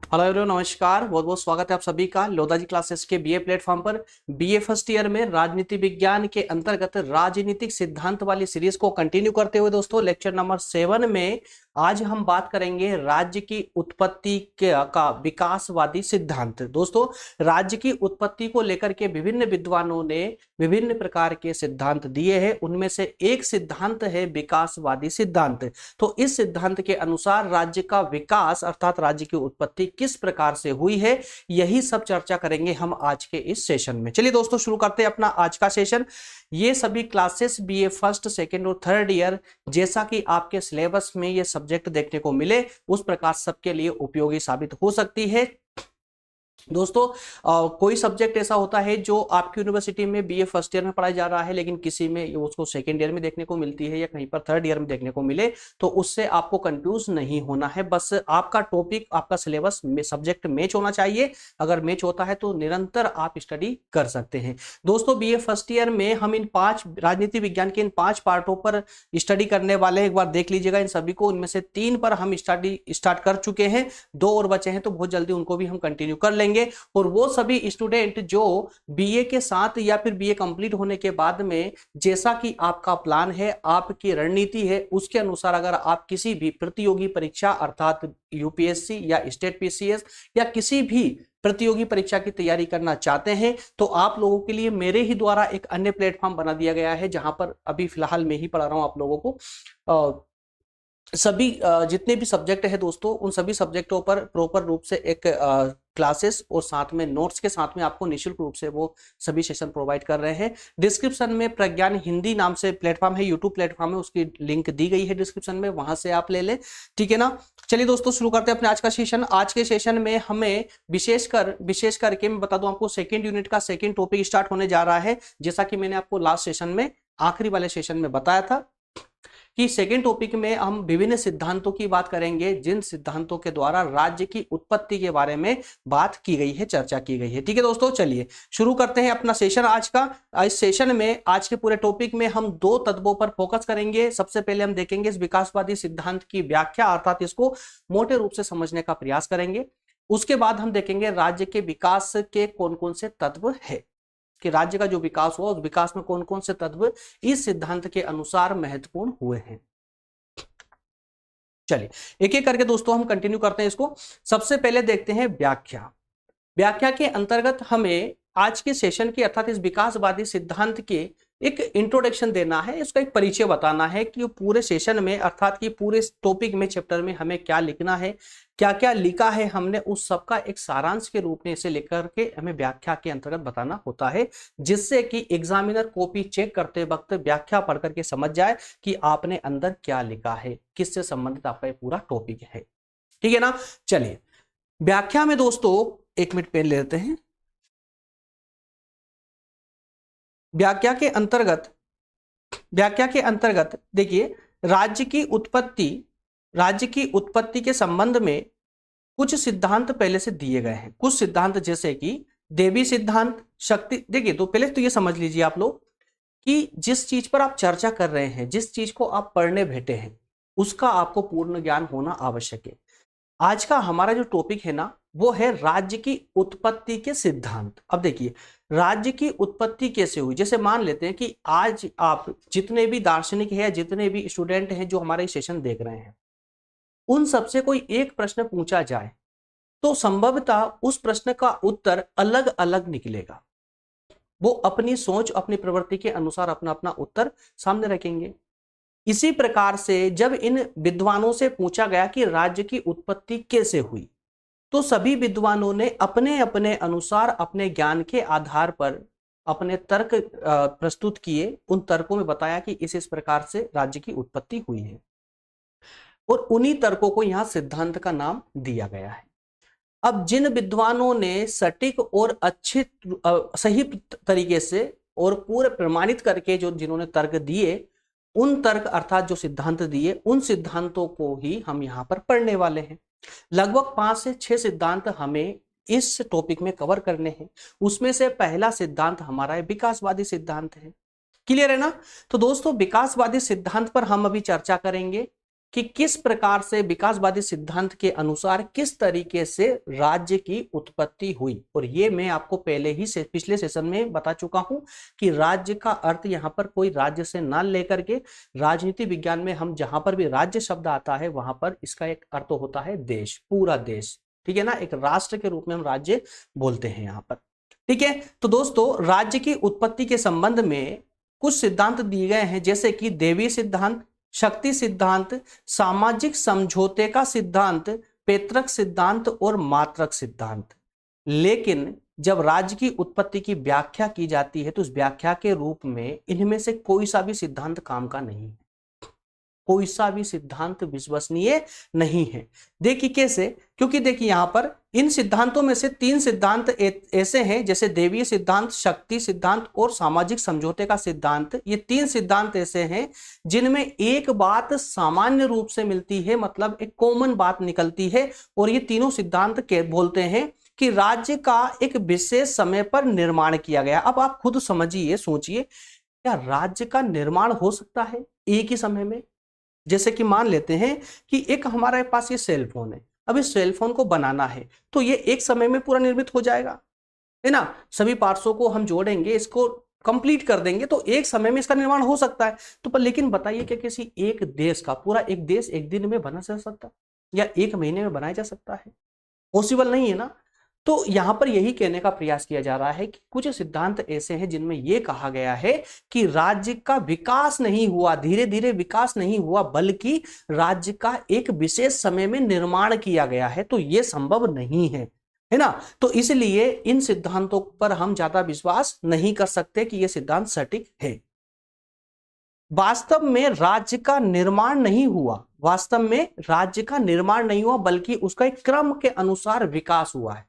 Hello everyone, नमस्कार। बहुत बहुत स्वागत है आप सभी का लोधा जी क्लासेस के बीए प्लेटफॉर्म पर। बीए फर्स्ट ईयर में राजनीति विज्ञान के अंतर्गत राजनीतिक सिद्धांत वाली सीरीज को कंटिन्यू करते हुए दोस्तों लेक्चर नंबर 7 में आज हम बात करेंगे राज्य की उत्पत्ति का विकासवादी सिद्धांत। दोस्तों, राज्य की उत्पत्ति को लेकर के विभिन्न विद्वानों ने विभिन्न प्रकार के सिद्धांत दिए हैं। उनमें से एक सिद्धांत है विकासवादी सिद्धांत। तो इस सिद्धांत के अनुसार राज्य का विकास अर्थात राज्य की उत्पत्ति किस प्रकार से हुई है, यही सब चर्चा करेंगे हम आज के इस सेशन में। चलिए दोस्तों, शुरू करते हैं अपना आज का सेशन। ये सभी क्लासेस बीए फर्स्ट, सेकेंड और थर्ड ईयर जैसा कि आपके सिलेबस में ये सब्जेक्ट देखने को मिले उस प्रकार सबके लिए उपयोगी साबित हो सकती है। दोस्तों, कोई सब्जेक्ट ऐसा होता है जो आपकी यूनिवर्सिटी में बीए फर्स्ट ईयर में पढ़ाया जा रहा है लेकिन किसी में उसको सेकेंड ईयर में देखने को मिलती है या कहीं पर थर्ड ईयर में देखने को मिले, तो उससे आपको कंफ्यूज नहीं होना है। बस आपका टॉपिक, आपका सिलेबस में सब्जेक्ट मैच होना चाहिए। अगर मैच होता है तो निरंतर आप स्टडी कर सकते हैं। दोस्तों, बीए फर्स्ट ईयर में हम इन 5 राजनीति विज्ञान के इन 5 पार्टों पर स्टडी करने वाले हैं। एक बार देख लीजिएगा इन सभी को। इनमें से 3 पर हम स्टार्ट कर चुके हैं, 2 और बचे हैं, तो बहुत जल्दी उनको भी हम कंटिन्यू कर लेंगे। और वो सभी स्टूडेंट जो बीए के साथ या फिर बीए कंप्लीट होने के बाद में जैसा कि आपका प्लान है, आपकी रणनीति है, उसके अनुसार अगर आप किसी भी प्रतियोगी परीक्षा अर्थात यूपीएससी या स्टेट पीसीएस या किसी भी प्रतियोगी परीक्षा की तैयारी करना चाहते हैं तो आप लोगों के लिए मेरे ही द्वारा एक अन्य प्लेटफॉर्म बना दिया गया है जहां पर अभी फिलहाल मैं ही पढ़ा रहा हूं आप लोगों को। सभी जितने भी सब्जेक्ट है दोस्तों, उन सभी सब्जेक्टों पर प्रॉपर रूप से एक क्लासेस और साथ में नोट्स के साथ में आपको निःशुल्क रूप से वो सभी सेशन प्रोवाइड कर रहे हैं। डिस्क्रिप्शन में प्रज्ञान हिंदी नाम से प्लेटफॉर्म है, यूट्यूब प्लेटफॉर्म है, उसकी लिंक दी गई है डिस्क्रिप्शन में, वहां से आप ले लें। ठीक है ना। चलिए दोस्तों, शुरू करते हैं अपने आज का सेशन। आज के सेशन में हमें विशेष करके मैं बता दूं आपको, सेकेंड यूनिट का सेकेंड टॉपिक स्टार्ट होने जा रहा है। जैसा कि मैंने आपको लास्ट सेशन में, आखिरी वाले सेशन में बताया था कि सेकेंड टॉपिक में हम विभिन्न सिद्धांतों की बात करेंगे, जिन सिद्धांतों के द्वारा राज्य की उत्पत्ति के बारे में बात की गई है, चर्चा की गई है। ठीक है दोस्तों, चलिए शुरू करते हैं अपना सेशन आज का। इस सेशन में, आज के पूरे टॉपिक में हम 2 तत्वों पर फोकस करेंगे। सबसे पहले हम देखेंगे इस विकासवादी सिद्धांत की व्याख्या अर्थात इसको मोटे रूप से समझने का प्रयास करेंगे। उसके बाद हम देखेंगे राज्य के विकास के कौन कौन से तत्व है, कि राज्य का जो विकास हुआ उस विकास में कौन कौन से तत्व इस सिद्धांत के अनुसार महत्वपूर्ण हुए हैं। चलिए एक एक करके दोस्तों हम कंटिन्यू करते हैं इसको। सबसे पहले देखते हैं व्याख्या। व्याख्या के अंतर्गत हमें आज के सेशन के अर्थात इस विकासवादी सिद्धांत के एक इंट्रोडक्शन देना है, इसका एक परिचय बताना है कि पूरे सेशन में अर्थात कि पूरे टॉपिक में, चैप्टर में हमें क्या लिखना है, क्या क्या लिखा है हमने, उस सब का एक सारांश के रूप में इसे लेकर के हमें व्याख्या के अंतर्गत बताना होता है, जिससे कि एग्जामिनर कॉपी चेक करते वक्त व्याख्या पढ़ करके समझ जाए कि आपने अंदर क्या लिखा है, किससे संबंधित आपका ये पूरा टॉपिक है। ठीक है ना। चलिए व्याख्या में दोस्तों, 1 मिनट पेन ले लेते हैं। व्याख्या के अंतर्गत देखिए, राज्य की उत्पत्ति के संबंध में कुछ सिद्धांत पहले से दिए गए हैं। कुछ सिद्धांत जैसे कि देवी सिद्धांत, शक्ति। देखिए, तो पहले तो ये समझ लीजिए आप लोग कि जिस चीज पर आप चर्चा कर रहे हैं, जिस चीज को आप पढ़ने बैठे हैं, उसका आपको पूर्ण ज्ञान होना आवश्यक है। आज का हमारा जो टॉपिक है ना, वो है राज्य की उत्पत्ति के सिद्धांत। अब देखिए, राज्य की उत्पत्ति कैसे हुई। जैसे मान लेते हैं कि आज आप जितने भी दार्शनिक हैं, जितने भी स्टूडेंट हैं जो हमारे सेशन देख रहे हैं, उन सबसे कोई एक प्रश्न पूछा जाए तो संभवतः उस प्रश्न का उत्तर अलग अलग निकलेगा। वो अपनी सोच, अपनी प्रवृत्ति के अनुसार अपना अपना उत्तर सामने रखेंगे। इसी प्रकार से जब इन विद्वानों से पूछा गया कि राज्य की उत्पत्ति कैसे हुई, तो सभी विद्वानों ने अपने अपने अनुसार, अपने ज्ञान के आधार पर अपने तर्क प्रस्तुत किए। उन तर्कों में बताया कि इस प्रकार से राज्य की उत्पत्ति हुई है, और उन्हीं तर्कों को यहां सिद्धांत का नाम दिया गया है। अब जिन विद्वानों ने सटीक और अच्छे सही तरीके से और पूरे प्रमाणित करके जिन्होंने तर्क दिए, उन तर्क अर्थात जो सिद्धांत दिए, उन सिद्धांतों को ही हम यहां पर पढ़ने वाले हैं। लगभग 5 से 6 सिद्धांत हमें इस टॉपिक में कवर करने हैं। उसमें से पहला सिद्धांत हमारा विकासवादी सिद्धांत है। क्लियर है ना। तो दोस्तों, विकासवादी सिद्धांत पर हम अभी चर्चा करेंगे। कि किस प्रकार से विकासवादी सिद्धांत के अनुसार किस तरीके से राज्य की उत्पत्ति हुई। और ये मैं आपको पहले ही से पिछले सेशन में बता चुका हूं कि राज्य का अर्थ यहां पर कोई राज्य से ना लेकर के राजनीति विज्ञान में हम जहां पर भी राज्य शब्द आता है वहां पर इसका एक अर्थ होता है देश, पूरा देश, ठीक है ना। एक राष्ट्र के रूप में हम राज्य बोलते हैं यहां पर, ठीक है। तो दोस्तों राज्य की उत्पत्ति के संबंध में कुछ सिद्धांत दिए गए हैं, जैसे कि देवी सिद्धांत, शक्ति सिद्धांत, सामाजिक समझौते का सिद्धांत, पैतृक सिद्धांत और मात्रक सिद्धांत। लेकिन जब राज्य की उत्पत्ति की व्याख्या की जाती है तो उस व्याख्या के रूप में इनमें से कोई सा भी सिद्धांत काम का नहीं है, कोई सा भी सिद्धांत विश्वसनीय नहीं है। देखिए कैसे, क्योंकि देखिए यहां पर इन सिद्धांतों में से 3 सिद्धांत ऐसे हैं, जैसे देवीय सिद्धांत, शक्ति सिद्धांत और सामाजिक समझौते का सिद्धांत। ये 3 सिद्धांत ऐसे हैं जिनमें एक बात सामान्य रूप से मिलती है, मतलब एक कॉमन बात निकलती है। और ये तीनों सिद्धांत के बोलते हैं कि राज्य का एक विशेष समय पर निर्माण किया गया। अब आप खुद समझिए, सोचिए, क्या राज्य का निर्माण हो सकता है एक ही समय में? जैसे कि मान लेते हैं कि एक हमारे पास ये सेल फोन है, अब इस सेल फोन को बनाना है तो ये एक समय में पूरा निर्मित हो जाएगा, है ना। सभी पार्ट्सों को हम जोड़ेंगे, इसको कंप्लीट कर देंगे तो एक समय में इसका निर्माण हो सकता है। तो पर लेकिन बताइए कि किसी एक देश का पूरा एक देश एक दिन में बना जा सकता है या एक महीने में बनाया जा सकता है? पॉसिबल नहीं है ना। तो यहां पर यही कहने का प्रयास किया जा रहा है कि कुछ सिद्धांत ऐसे हैं जिनमें यह कहा गया है कि राज्य का विकास नहीं हुआ, धीरे धीरे विकास नहीं हुआ, बल्कि राज्य का एक विशेष समय में निर्माण किया गया है। तो यह संभव नहीं है ना। तो इसलिए इन सिद्धांतों पर हम ज्यादा विश्वास नहीं कर सकते कि यह सिद्धांत सटीक है। वास्तव में राज्य का निर्माण नहीं हुआ, वास्तव में राज्य का निर्माण नहीं हुआ, बल्कि उसका एक क्रम के अनुसार विकास हुआ है।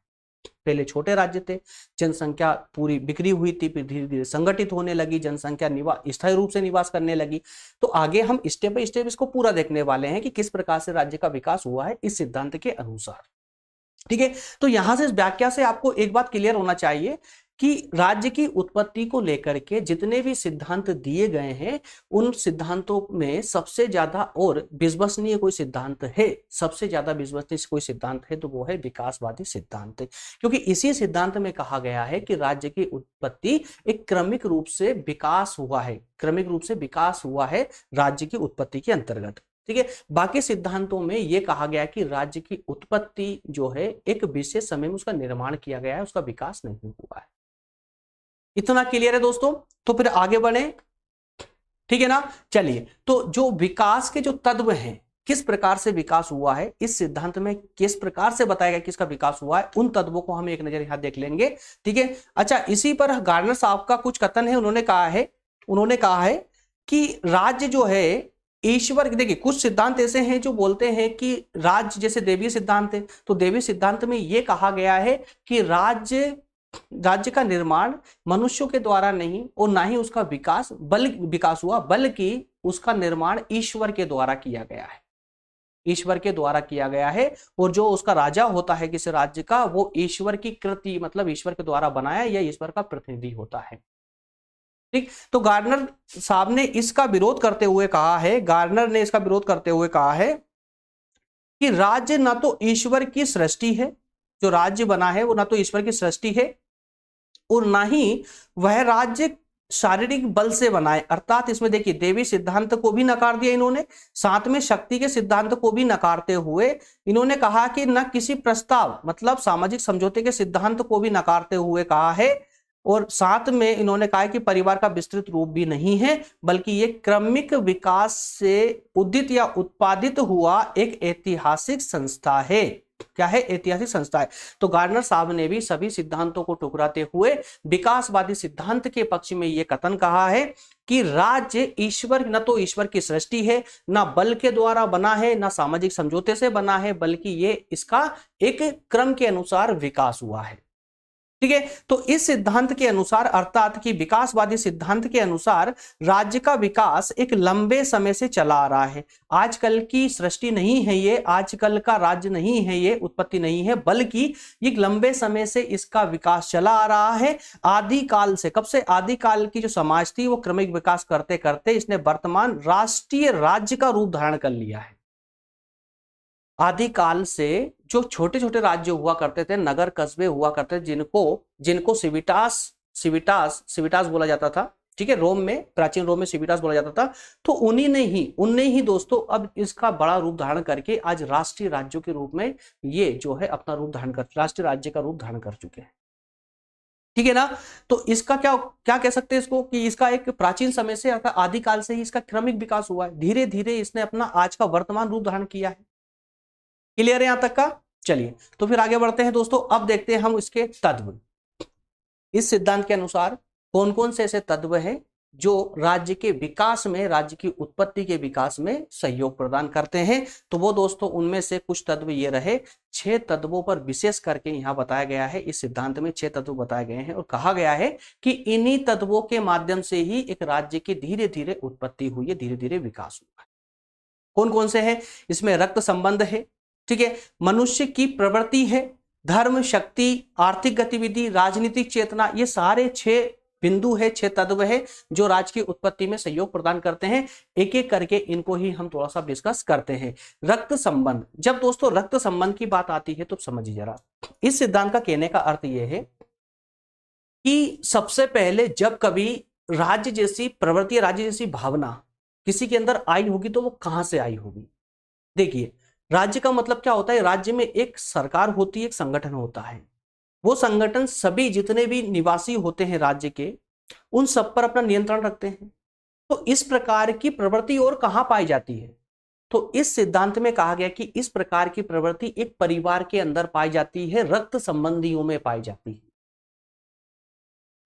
पहले छोटे राज्य थे, जनसंख्या पूरी बिखरी हुई थी, फिर धीरे धीरे संगठित होने लगी, जनसंख्या स्थायी रूप से निवास करने लगी। तो आगे हम स्टेप बाय स्टेप इसको पूरा देखने वाले हैं कि किस प्रकार से राज्य का विकास हुआ है इस सिद्धांत के अनुसार, ठीक है। तो यहां से इस व्याख्या से आपको एक बात क्लियर होना चाहिए कि राज्य की उत्पत्ति को लेकर के जितने भी सिद्धांत दिए गए हैं उन सिद्धांतों में सबसे ज्यादा और विश्वसनीय कोई सिद्धांत है, सबसे ज्यादा विश्वसनीय कोई सिद्धांत है तो वो है विकासवादी सिद्धांत। क्योंकि इसी सिद्धांत में कहा गया है कि राज्य की उत्पत्ति एक क्रमिक रूप से विकास हुआ है, क्रमिक रूप से विकास हुआ है राज्य की उत्पत्ति के अंतर्गत, ठीक है। बाकी सिद्धांतों में यह कहा गया कि राज्य की उत्पत्ति जो है एक विशेष समय में उसका निर्माण किया गया है, उसका विकास नहीं हुआ है। इतना क्लियर है दोस्तों? तो फिर आगे बढ़े, ठीक है ना। चलिए, तो जो विकास के जो तत्व हैं, किस प्रकार से विकास हुआ है इस सिद्धांत में, किस प्रकार से बताया गया किसका विकास हुआ है, उन तत्वों को हम एक नजर यहां देख लेंगे, ठीक है। अच्छा, इसी पर गार्नर साहब का कुछ कथन है। उन्होंने कहा है कि राज्य जो है ईश्वर, देखिए कुछ सिद्धांत ऐसे हैं जो बोलते हैं कि राज्य, जैसे देवी सिद्धांत है, तो देवी सिद्धांत में यह कहा गया है कि राज्य का निर्माण मनुष्यों के द्वारा नहीं और ना ही उसका विकास हुआ, बल्कि उसका निर्माण ईश्वर के द्वारा किया गया है, ईश्वर के द्वारा किया गया है। और जो उसका राजा होता है किसी राज्य का, वो ईश्वर की कृति, मतलब ईश्वर के द्वारा बनाया या ईश्वर का प्रतिनिधि होता है, ठीक। तो गार्नर साहब ने इसका विरोध करते हुए कहा है, कि राज्य ना तो ईश्वर की सृष्टि है, जो राज्य बना है वो ना तो ईश्वर की सृष्टि है और ना ही वह राज्य शारीरिक बल से बना है। अर्थात इसमें देखिए देवी सिद्धांत को भी नकार दिया इन्होंने, साथ में शक्ति के सिद्धांत को भी नकारते हुए इन्होंने कहा कि न किसी प्रस्ताव, मतलब सामाजिक समझौते के सिद्धांत को भी नकारते हुए कहा है, और साथ में इन्होंने कहा कि परिवार का विस्तृत रूप भी नहीं है, बल्कि ये क्रमिक विकास से उदित या उत्पादित हुआ एक ऐतिहासिक संस्था है। क्या है? ऐतिहासिक संस्था है। तो गार्नर साहब ने भी सभी सिद्धांतों को ठुकराते हुए विकासवादी सिद्धांत के पक्ष में यह कथन कहा है कि राज्य ईश्वर, न तो ईश्वर की सृष्टि है, ना बल के द्वारा बना है, ना सामाजिक समझौते से बना है, बल्कि ये इसका एक क्रम के अनुसार विकास हुआ है, ठीक है। तो इस सिद्धांत के अनुसार, अर्थात कि विकासवादी सिद्धांत के अनुसार राज्य का विकास एक लंबे समय से चला आ रहा है। आजकल की सृष्टि नहीं है ये, आजकल का राज्य नहीं है ये, उत्पत्ति नहीं है, बल्कि एक लंबे समय से इसका विकास चला आ रहा है। आदिकाल से, कब से? आदिकाल की जो समाज थी वो क्रमिक विकास करते करते इसने वर्तमान राष्ट्रीय राज्य का रूप धारण कर लिया है। आदिकाल से जो छोटे छोटे राज्य हुआ करते थे, नगर कस्बे हुआ करते थे, जिनको जिनको सिविटास सिविटास सिविटास बोला जाता था, ठीक है, रोम में, प्राचीन रोम में सिविटास बोला जाता था। तो उन्हीं ही दोस्तों अब इसका बड़ा रूप धारण करके आज राष्ट्रीय राज्यों के रूप में ये जो है अपना रूप धारण कर, राष्ट्रीय राज्य का रूप धारण कर चुके हैं, ठीक है ना। तो इसका क्या क्या कह सकते हैं इसको, कि इसका एक प्राचीन समय से आदिकाल से ही इसका क्रमिक विकास हुआ है, धीरे धीरे इसने अपना आज का वर्तमान रूप धारण किया है। क्लियर है यहां तक का? चलिए तो फिर आगे बढ़ते हैं दोस्तों। अब देखते हैं हम इसके तत्व। इस सिद्धांत के अनुसार कौन कौन से ऐसे तत्व हैं जो राज्य के विकास में, राज्य की उत्पत्ति के विकास में सहयोग प्रदान करते हैं। तो वो दोस्तों उनमें से कुछ तत्व ये रहे, 6 तत्वों पर विशेष करके यहां बताया गया है। इस सिद्धांत में 6 तत्व बताए गए हैं और कहा गया है कि इन्हीं तत्वों के माध्यम से ही एक राज्य की धीरे धीरे उत्पत्ति हुई है, धीरे धीरे विकास हुआ है। कौन कौन से हैं? इसमें रक्त संबंध है, ठीक है, मनुष्य की प्रवृत्ति है, धर्म, शक्ति, आर्थिक गतिविधि, राजनीतिक चेतना, ये सारे 6 बिंदु है, 6 तत्व है जो राज्य की उत्पत्ति में सहयोग प्रदान करते हैं। एक एक करके इनको ही हम थोड़ा सा डिस्कस करते हैं। रक्त संबंध, जब दोस्तों रक्त संबंध की बात आती है तो समझिए जरा, इस सिद्धांत का कहने का अर्थ यह है कि सबसे पहले जब कभी राज्य जैसी प्रवृत्ति, राज्य जैसी भावना किसी के अंदर आई होगी तो वो कहां से आई होगी। देखिए, राज्य का मतलब क्या होता है? राज्य में एक सरकार होती है, एक संगठन होता है। वो संगठन सभी जितने भी निवासी होते हैं राज्य के, उन सब पर अपना नियंत्रण रखते हैं। तो इस प्रकार की प्रवृत्ति और कहां पाई जाती है? तो इस सिद्धांत में कहा गया कि इस प्रकार की प्रवृत्ति एक परिवार के अंदर पाई जाती है, रक्त संबंधियों में पाई जाती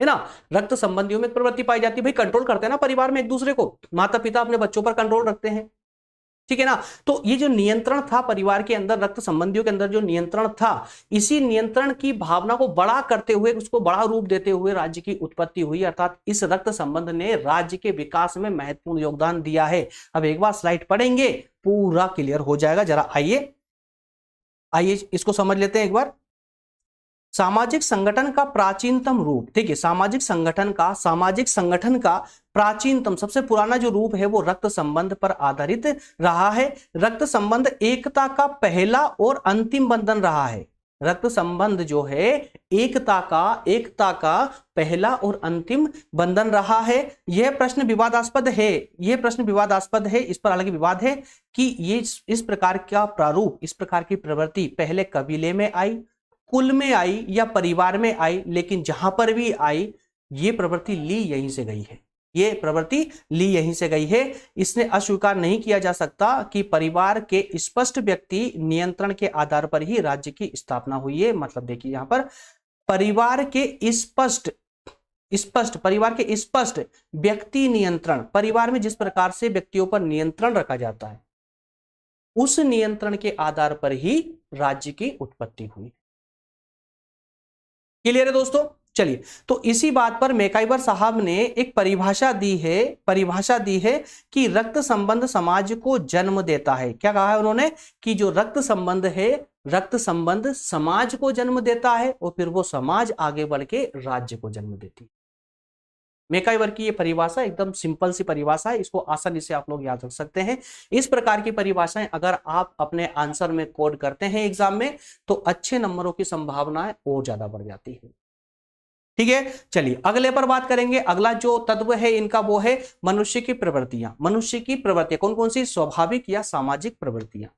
है ना। रक्त संबंधियों में प्रवृत्ति पाई जाती है। भाई कंट्रोल करते हैं ना परिवार में एक दूसरे को, माता पिता अपने बच्चों पर कंट्रोल रखते हैं, ठीक है ना। तो ये जो नियंत्रण था परिवार के अंदर, रक्त संबंधियों के अंदर जो नियंत्रण था, इसी नियंत्रण की भावना को बड़ा करते हुए, उसको बड़ा रूप देते हुए राज्य की उत्पत्ति हुई। अर्थात इस रक्त संबंध ने राज्य के विकास में महत्वपूर्ण योगदान दिया है। अब एक बार स्लाइड पढ़ेंगे पूरा क्लियर हो जाएगा। जरा आइए इसको समझ लेते हैं एक बार। सामाजिक संगठन का प्राचीनतम रूप, ठीक है, सामाजिक संगठन का प्राचीनतम, सबसे पुराना जो रूप है वो रक्त संबंध पर आधारित रहा है। रक्त संबंध एकता का पहला और अंतिम बंधन रहा है। रक्त संबंध जो है एकता का पहला और अंतिम बंधन रहा है। यह प्रश्न विवादास्पद है, इस पर हालांकि विवाद है कि ये इस प्रकार का प्रारूप, इस प्रकार की प्रवृत्ति पहले कबीले में आई, कुल में आई या परिवार में आई, लेकिन जहां पर भी आई ये प्रवृत्ति ली यहीं से गई है। इसने अस्वीकार नहीं किया जा सकता कि परिवार के स्पष्ट व्यक्ति नियंत्रण के आधार पर ही राज्य की स्थापना हुई है। मतलब देखिए यहां पर परिवार के स्पष्ट व्यक्ति नियंत्रण, परिवार में जिस प्रकार से व्यक्तियों पर नियंत्रण रखा जाता है, उस नियंत्रण के आधार पर ही राज्य की उत्पत्ति हुई। क्लियर है दोस्तों? चलिए, तो इसी बात पर मैकाइवर साहब ने एक परिभाषा दी है कि रक्त संबंध समाज को जन्म देता है। क्या कहा है उन्होंने? कि जो रक्त संबंध समाज को जन्म देता है और फिर वो समाज आगे बढ़ के राज्य को जन्म देती है। मैकाइवर की ये परिभाषा एकदम सिंपल सी परिभाषा है, इसको आसानी से आप लोग याद रख सकते हैं। इस प्रकार की परिभाषाएं अगर आप अपने आंसर में कोड करते हैं एग्जाम में, तो अच्छे नंबरों की संभावनाएं और ज्यादा बढ़ जाती है। ठीक है, चलिए अगले पर बात करेंगे। अगला जो तत्व है इनका वो है मनुष्य की प्रवृत्तियां। कौन कौन सी? स्वाभाविक या सामाजिक प्रवृत्तियां।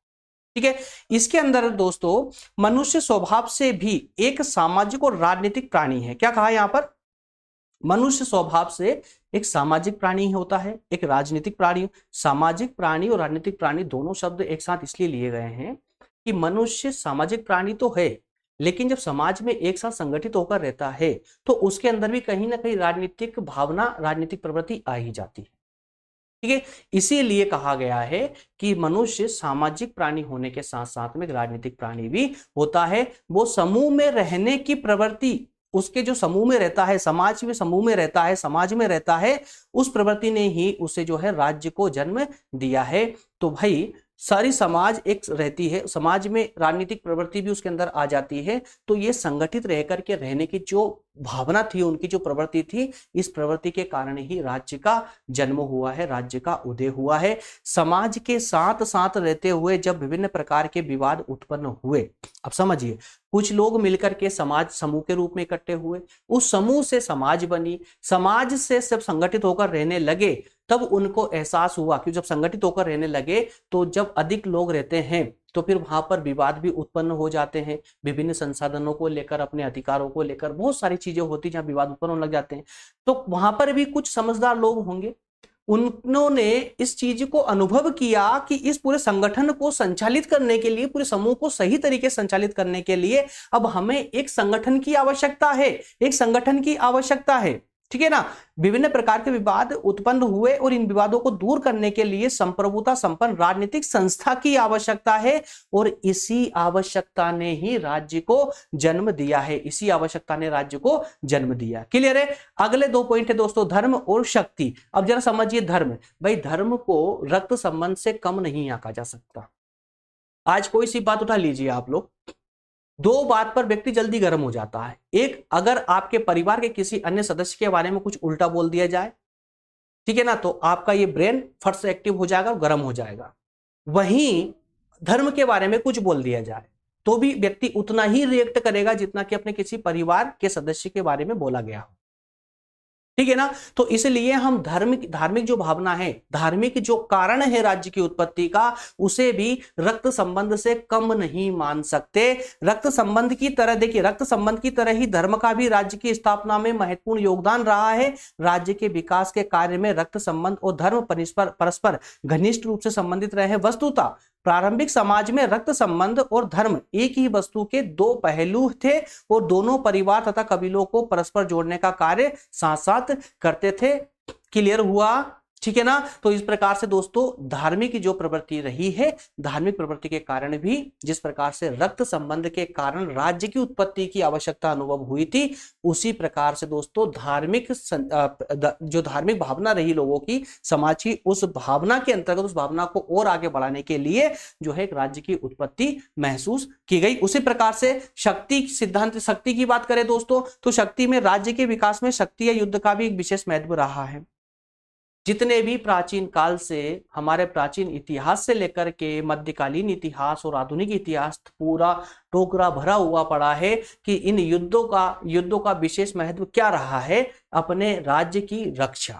ठीक है, इसके अंदर दोस्तों मनुष्य स्वभाव से भी एक सामाजिक और राजनीतिक प्राणी है। क्या कहा यहां पर? मनुष्य स्वभाव से एक सामाजिक प्राणी होता है, एक राजनीतिक प्राणी। सामाजिक प्राणी और राजनीतिक प्राणी दोनों शब्द एक साथ इसलिए लिए गए हैं कि मनुष्य सामाजिक प्राणी तो है, लेकिन जब समाज में एक साथ संगठित होकर रहता है तो उसके अंदर भी कहीं ना कहीं राजनीतिक भावना, राजनीतिक प्रवृत्ति आ ही जाती है। ठीक है, इसीलिए कहा गया है कि मनुष्य सामाजिक प्राणी होने के साथ साथ में एक राजनीतिक प्राणी भी होता है। वो समूह में रहने की प्रवृत्ति, उसके जो समूह में रहता है, समाज में रहता है, उस प्रवृत्ति ने ही उसे जो है राज्य को जन्म दिया है। तो भाई सारी समाज एक रहती है, समाज में राजनीतिक प्रवृत्ति भी उसके अंदर आ जाती है। तो ये संगठित रह करके रहने की जो भावना थी, उनकी जो प्रवृत्ति थी, इस प्रवृत्ति के कारण ही राज्य का जन्म हुआ है, राज्य का उदय हुआ है। समाज के साथ साथ रहते हुए जब विभिन्न प्रकार के विवाद उत्पन्न हुए, अब समझिए, कुछ लोग मिलकर के समाज समूह के रूप में इकट्ठे हुए, उस समूह से समाज बनी, समाज से सब संगठित होकर रहने लगे, तब उनको एहसास हुआ कि जब संगठित होकर रहने लगे तो जब अधिक लोग रहते हैं तो फिर वहां पर विवाद भी उत्पन्न हो जाते हैं, विभिन्न संसाधनों को लेकर, अपने अधिकारों को लेकर बहुत सारी चीजें होती जहां विवाद उत्पन्न होने लग जाते हैं। तो वहां पर भी कुछ समझदार लोग होंगे, उन्होंने इस चीज को अनुभव किया कि इस पूरे संगठन को संचालित करने के लिए, पूरे समूह को सही तरीके से संचालित करने के लिए अब हमें एक संगठन की आवश्यकता है, एक संगठन की आवश्यकता है, ठीक है ना। विभिन्न प्रकार के विवाद उत्पन्न हुए और इन विवादों को दूर करने के लिए संप्रभुता संपन्न राजनीतिक संस्था की आवश्यकता है, और इसी आवश्यकता ने ही राज्य को जन्म दिया है, इसी आवश्यकता ने राज्य को जन्म दिया। क्लियर है। अगले 2 पॉइंट है दोस्तों, धर्म और शक्ति। अब जरा समझिए धर्म, भाई धर्म को रक्त संबंध से कम नहीं आंका जा सकता। आज कोई सी बात उठा लीजिए आप लोग, 2 बात पर व्यक्ति जल्दी गर्म हो जाता है। एक, अगर आपके परिवार के किसी अन्य सदस्य के बारे में कुछ उल्टा बोल दिया जाए, ठीक है ना, तो आपका ये ब्रेन फट से एक्टिव हो जाएगा और गर्म हो जाएगा। वहीं धर्म के बारे में कुछ बोल दिया जाए तो भी व्यक्ति उतना ही रिएक्ट करेगा जितना कि अपने किसी परिवार के सदस्य के बारे में बोला गया हो, ठीक है ना। तो इसलिए हम धार्मिक जो भावना है, धार्मिक जो कारण है राज्य की उत्पत्ति का, उसे भी रक्त संबंध से कम नहीं मान सकते। रक्त संबंध की तरह, देखिए रक्त संबंध की तरह ही धर्म का भी राज्य की स्थापना में महत्वपूर्ण योगदान रहा है। राज्य के विकास के कार्य में रक्त संबंध और धर्म परस्पर घनिष्ठ रूप से संबंधित रहे हैं। वस्तुतः प्रारंभिक समाज में रक्त संबंध और धर्म एक ही वस्तु के 2 पहलू थे, और दोनों परिवार तथा कबीलों को परस्पर जोड़ने का कार्य साथ साथ करते थे। क्लियर हुआ, ठीक है ना। तो इस प्रकार से दोस्तों धार्मिक जो प्रवृत्ति रही है, धार्मिक प्रवृत्ति के कारण भी जिस प्रकार से रक्त संबंध के कारण राज्य की उत्पत्ति की आवश्यकता अनुभव हुई थी, उसी प्रकार से दोस्तों जो धार्मिक भावना रही लोगों की, समाज की, उस भावना के अंतर्गत उस भावना को और आगे बढ़ाने के लिए जो है एक राज्य की उत्पत्ति महसूस की गई। उसी प्रकार से शक्ति सिद्धांत, शक्ति की बात करें दोस्तों, तो शक्ति में राज्य के विकास में शक्ति या युद्ध का भी एक विशेष महत्व रहा है। जितने भी प्राचीन काल से, हमारे प्राचीन इतिहास से लेकर के मध्यकालीन इतिहास और आधुनिक इतिहास पूरा टोकरा भरा हुआ पड़ा है कि इन युद्धों का विशेष महत्व क्या रहा है, अपने राज्य की रक्षा।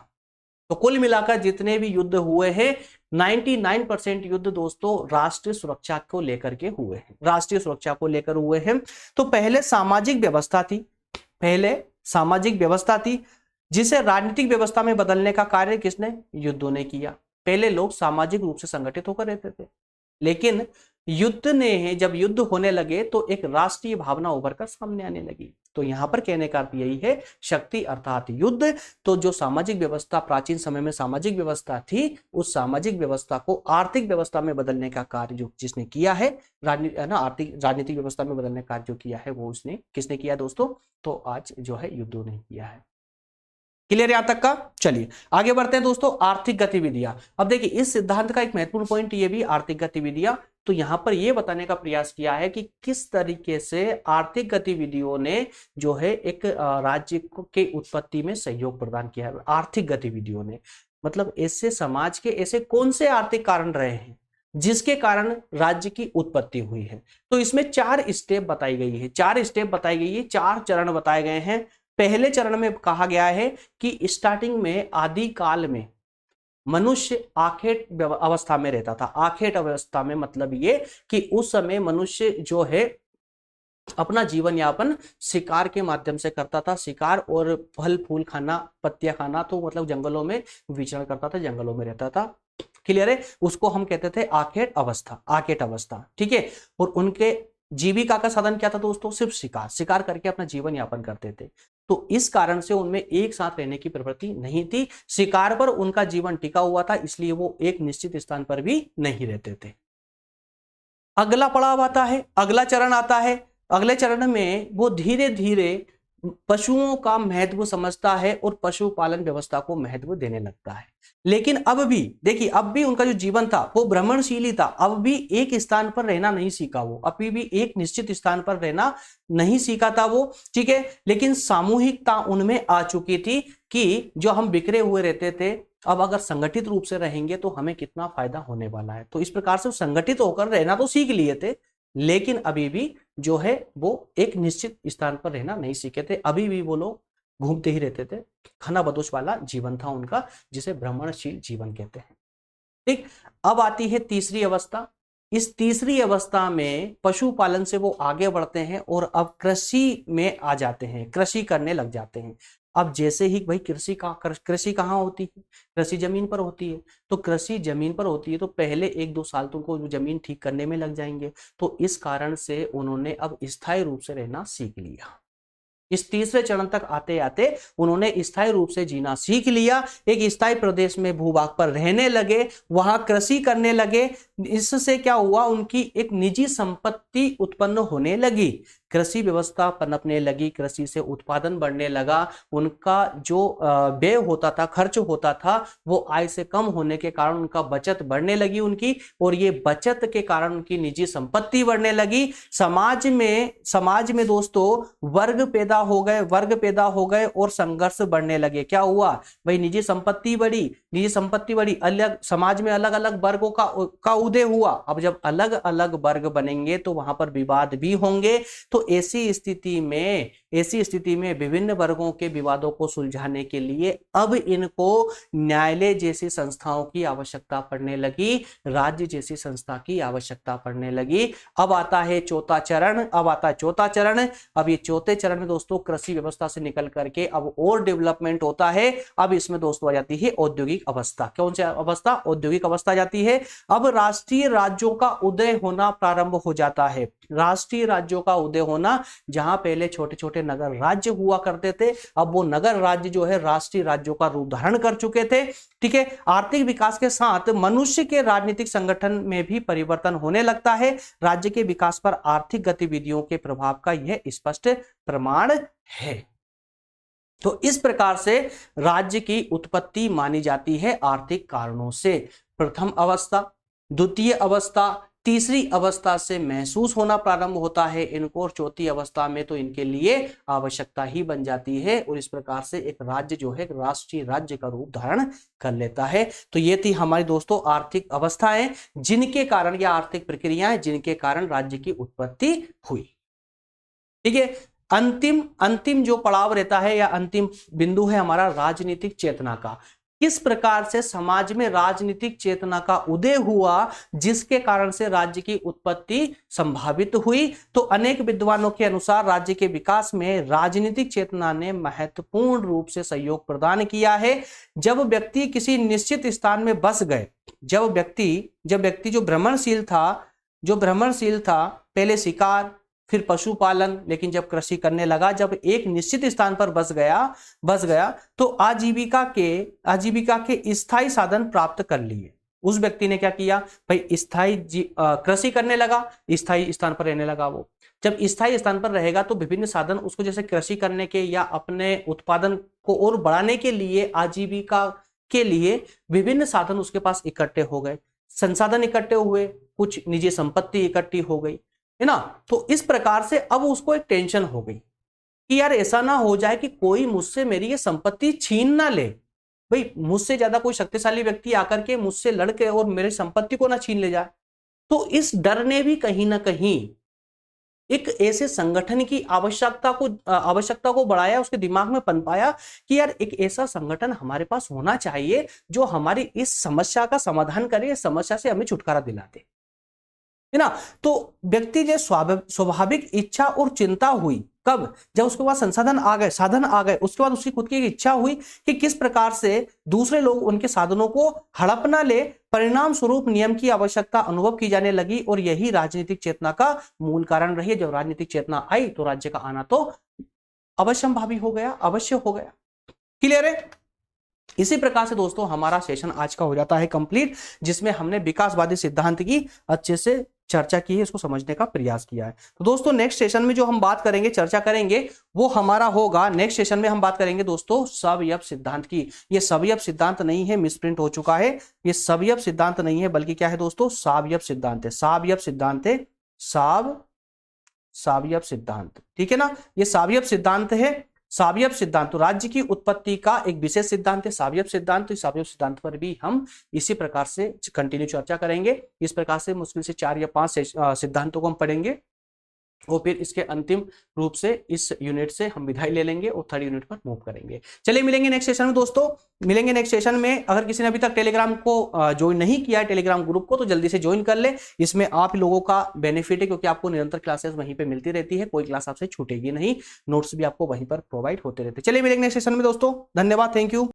तो कुल मिलाकर जितने भी युद्ध हुए हैं, 99% युद्ध दोस्तों राष्ट्रीय सुरक्षा को लेकर के हुए हैं, राष्ट्रीय सुरक्षा को लेकर हुए हैं। तो पहले सामाजिक व्यवस्था थी, जिसे राजनीतिक व्यवस्था में बदलने का कार्य किसने? युद्धों ने किया। पहले लोग सामाजिक रूप से संगठित होकर रहते थे, लेकिन जब युद्ध होने लगे तो एक राष्ट्रीय भावना उभर कर सामने आने लगी। तो यहां पर कहने का अर्थ यही है, शक्ति अर्थात युद्ध। तो जो सामाजिक व्यवस्था प्राचीन समय में सामाजिक व्यवस्था थी, उस सामाजिक व्यवस्था को आर्थिक व्यवस्था में बदलने का कार्य जो जिसने किया है, राजनीतिक व्यवस्था में बदलने का कार्य जो किया है, वो उसने किसने किया दोस्तों? तो आज जो है युद्धों ने किया है। क्लियर यहां तक का? चलिए आगे बढ़ते हैं दोस्तों। आर्थिक गतिविधियां। अब देखिए इस सिद्धांत का एक महत्वपूर्ण पॉइंट ये भी आर्थिक गतिविधियां। तो यहां पर यह बताने का प्रयास किया है कि किस तरीके से आर्थिक गतिविधियों ने जो है एक राज्य के उत्पत्ति में सहयोग प्रदान किया है। आर्थिक गतिविधियों ने मतलब ऐसे समाज के ऐसे कौन से आर्थिक कारण रहे हैं जिसके कारण राज्य की उत्पत्ति हुई है। तो इसमें 4 स्टेप बताई गई है, 4 चरण बताए गए हैं। पहले चरण में कहा गया है कि स्टार्टिंग में आदि काल में मनुष्य आखेट अवस्था में रहता था। आखेट अवस्था में मतलब ये कि उस समय मनुष्य जो है अपना जीवन यापन शिकार के माध्यम से करता था। शिकार और फल फूल खाना, पत्तियां खाना, तो मतलब जंगलों में विचरण करता था, जंगलों में रहता था। क्लियर है? उसको हम कहते थे आखेट अवस्था। ठीक है। और उनके जीविका का साधन क्या था दोस्तों? सिर्फ शिकार करके अपना जीवन यापन करते थे। तो इस कारण से उनमें एक साथ रहने की प्रवृत्ति नहीं थी। शिकार पर उनका जीवन टिका हुआ था, इसलिए वो एक निश्चित स्थान पर भी नहीं रहते थे। अगला पड़ाव आता है, अगला चरण आता है। अगले चरण में वो धीरे धीरे पशुओं का महत्व समझता है और पशुपालन व्यवस्था को महत्व देने लगता है। लेकिन अब भी देखिए, अब भी उनका जो जीवन था वो भ्रमणशीली था, अब भी एक स्थान पर रहना नहीं सीखा वो, अभी भी एक निश्चित स्थान पर रहना नहीं सीखा था वो, ठीक है। लेकिन सामूहिकता उनमें आ चुकी थी कि जो हम बिखरे हुए रहते थे, अब अगर संगठित रूप से रहेंगे तो हमें कितना फायदा होने वाला है। तो इस प्रकार से संगठित होकर रहना तो सीख लिए थे, लेकिन अभी भी जो है वो एक निश्चित स्थान पर रहना नहीं सीखे थे, अभी भी वो लोग घूमते ही रहते थे। खाना बदोश वाला जीवन था उनका, जिसे भ्रमणशील जीवन कहते हैं। ठीक, अब आती है तीसरी अवस्था। इस तीसरी अवस्था में पशुपालन से वो आगे बढ़ते हैं और अब कृषि में आ जाते हैं, कृषि करने लग जाते हैं। अब जैसे ही भाई कृषि कहाँ होती है? कृषि जमीन पर होती है। तो कृषि जमीन पर होती है तो पहले 1-2 साल तो उनको जमीन ठीक करने में लग जाएंगे। तो इस कारण से उन्होंने अब स्थायी रूप से रहना सीख लिया। इस तीसरे चरण तक आते आते उन्होंने स्थायी रूप से जीना सीख लिया, एक स्थायी प्रदेश में भूभाग पर रहने लगे, वहां कृषि करने लगे। इससे क्या हुआ, उनकी एक निजी संपत्ति उत्पन्न होने लगी, कृषि व्यवस्था पनपने लगी, कृषि से उत्पादन बढ़ने लगा, उनका जो व्यय होता था, खर्च होता था, वो आय से कम होने के कारण उनका बचत बढ़ने लगी उनकी, और ये बचत के कारण उनकी निजी संपत्ति बढ़ने लगी। समाज में दोस्तों वर्ग पैदा हो गए और संघर्ष बढ़ने लगे। क्या हुआ भाई, निजी संपत्ति बढ़ी, अलग समाज में अलग अलग वर्गों का उदय हुआ। अब जब अलग अलग वर्ग बनेंगे तो वहां पर विवाद भी होंगे। तो ऐसी स्थिति में विभिन्न वर्गों के विवादों को सुलझाने के लिए अब इनको न्यायालय जैसी संस्थाओं की आवश्यकता पड़ने लगी, राज्य जैसी संस्था की आवश्यकता पड़ने लगी। अब आता है चौथा चरण। अब ये चौथे चरण में दोस्तों कृषि व्यवस्था से निकल करके अब और डेवलपमेंट होता है। अब इसमें दोस्तों आ जाती है औद्योगिक अवस्था। कौन सी अवस्था? औद्योगिक अवस्था आ जाती है। अब राष्ट्रीय राज्यों का उदय होना प्रारंभ हो जाता है। राष्ट्रीय राज्यों का उदय होना, जहां पहले छोटे छोटे नगर राज्य हुआ करते थे, अब वो नगर राज्य जो है राष्ट्रीय राज्यों का रूप धारण कर चुके थे। ठीक है, आर्थिक विकास के साथ मनुष्य के राजनीतिक संगठन में भी परिवर्तन होने लगता है। राज्य के विकास पर आर्थिक गतिविधियों के प्रभाव का यह स्पष्ट प्रमाण है। तो इस प्रकार से राज्य की उत्पत्ति मानी जाती है आर्थिक कारणों से। प्रथम अवस्था, द्वितीय अवस्था, तीसरी अवस्था से महसूस होना प्रारंभ होता है इनको, और चौथी अवस्था में तो इनके लिए आवश्यकता ही बन जाती है, और इस प्रकार से एक राज्य जो है राष्ट्रीय राज्य का रूप धारण कर लेता है। तो ये थी हमारी दोस्तों आर्थिक अवस्थाएं, जिनके कारण या आर्थिक प्रक्रियाएं जिनके कारण राज्य की उत्पत्ति हुई। ठीक है, अंतिम जो पड़ाव रहता है या अंतिम बिंदु है हमारा राजनीतिक चेतना का। किस प्रकार से समाज में राजनीतिक चेतना का उदय हुआ जिसके कारण से राज्य की उत्पत्ति संभावित हुई। तो अनेक विद्वानों के अनुसार राज्य के विकास में राजनीतिक चेतना ने महत्वपूर्ण रूप से सहयोग प्रदान किया है। जब व्यक्ति किसी निश्चित स्थान में बस गए, जब व्यक्ति जो भ्रमणशील था, पहले शिकार फिर पशुपालन, लेकिन जब कृषि करने लगा, जब एक निश्चित स्थान पर बस गया तो आजीविका के स्थायी साधन प्राप्त कर लिए। उस व्यक्ति ने क्या किया भाई, कृषि करने लगा, स्थायी स्थान पर रहने लगा। वो जब स्थायी स्थान पर रहेगा तो विभिन्न साधन उसको, जैसे कृषि करने के या अपने उत्पादन को और बढ़ाने के लिए, आजीविका के लिए विभिन्न साधन उसके पास इकट्ठे हो गए, संसाधन इकट्ठे हुए, कुछ निजी संपत्ति इकट्ठी हो गई, है ना। तो इस प्रकार से अब उसको एक टेंशन हो गई कि यार ऐसा ना हो जाए कि कोई मुझसे मेरी ये संपत्ति छीन ना ले, भाई मुझसे ज्यादा कोई शक्तिशाली व्यक्ति आकर के मुझसे लड़के और मेरी संपत्ति को ना छीन ले जाए। तो इस डर ने भी कहीं ना कहीं एक ऐसे संगठन की आवश्यकता को बढ़ाया, उसके दिमाग में पनपाया कि यार एक ऐसा संगठन हमारे पास होना चाहिए जो हमारी इस समस्या का समाधान करे, इस समस्या से हमें छुटकारा दिला दे, है ना। तो व्यक्ति जो स्वाभाविक इच्छा और चिंता हुई, कब? जब उसके पास साधन आ गए, उसके बाद उसकी खुद की इच्छा हुई कि किस प्रकार से दूसरे लोग उनके साधनों को हड़प ना ले। परिणाम स्वरूप नियम की आवश्यकता अनुभव की जाने लगी, और यही राजनीतिक चेतना का मूल कारण रही। जब राजनीतिक चेतना आई तो राज्य का आना तो अवश्यंभावी हो गया, अवश्य हो गया। क्लियर है? इसी प्रकार से दोस्तों हमारा सेशन आज का हो जाता है कंप्लीट, जिसमें हमने विकासवादी सिद्धांत की अच्छे से चर्चा की है, इसको समझने का प्रयास किया है। तो दोस्तों नेक्स्ट सेशन में जो हम बात करेंगे, चर्चा करेंगे, वो हमारा होगा, नेक्स्ट सेशन में हम बात करेंगे दोस्तों सवयव सिद्धांत की। ये सवयव सिद्धांत नहीं है, मिसप्रिंट हो चुका है, ये सवयव सिद्धांत नहीं है बल्कि क्या है दोस्तों, सावयव सिद्धांत है। सावयव सिद्धांत है, सावयव सिद्धांत, ठीक है ना, ये सावयव सिद्धांत है। सावयव सिद्धांत तो राज्य की उत्पत्ति का एक विशेष सिद्धांत है सावयव सिद्धांत। तो सावयव सिद्धांत पर भी हम इसी प्रकार से कंटिन्यू चर्चा करेंगे। इस प्रकार से मुश्किल से 4 या 5 सिद्धांतों को हम पढ़ेंगे और फिर इसके अंतिम रूप से इस यूनिट से हम विदाई ले लेंगे और थर्ड यूनिट पर मूव करेंगे। चलिए मिलेंगे नेक्स्ट सेशन में दोस्तों, मिलेंगे नेक्स्ट सेशन में। अगर किसी ने अभी तक टेलीग्राम को ज्वाइन नहीं किया है, टेलीग्राम ग्रुप को, तो जल्दी से ज्वाइन कर ले। इसमें आप लोगों का बेनिफिट है क्योंकि आपको निरंतर क्लासेस वहीं पे मिलती रहती है, कोई क्लास आपसे छूटेगी नहीं, नोट्स भी आपको वहीं पर प्रोवाइड होते रहते हैं। चलिए मिलेंगे नेक्स्ट सेशन में दोस्तों, धन्यवाद, थैंक यू।